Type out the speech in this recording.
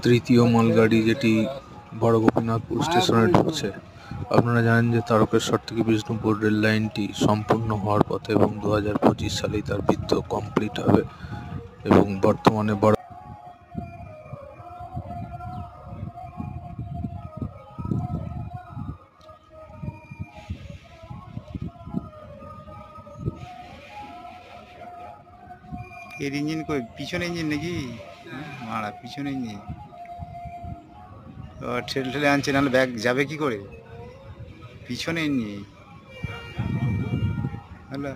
তৃতীয় মালগাড়ি যেটি বড় গোপীনাথপুর স্টেশনে ঢুকছে। আপনারা জানেন যে তারকেশ্বর থেকে বিষ্ণুপুর রেল লাইনটি সম্পূর্ণ হওয়ার পথে এবং 2025 সালেই তার বৃত্ত কমপ্লিট হবে এবং বর্তমানে বড় এর ইঞ্জিন কই পিছনে ইঞ্জিন নাকি মারা পিছনে ইঞ্জিন ঠেলে ঠেলে আনছে নাহলে ব্যাগ যাবে কি করে পিছনে ইঞ্জিন হ্যালো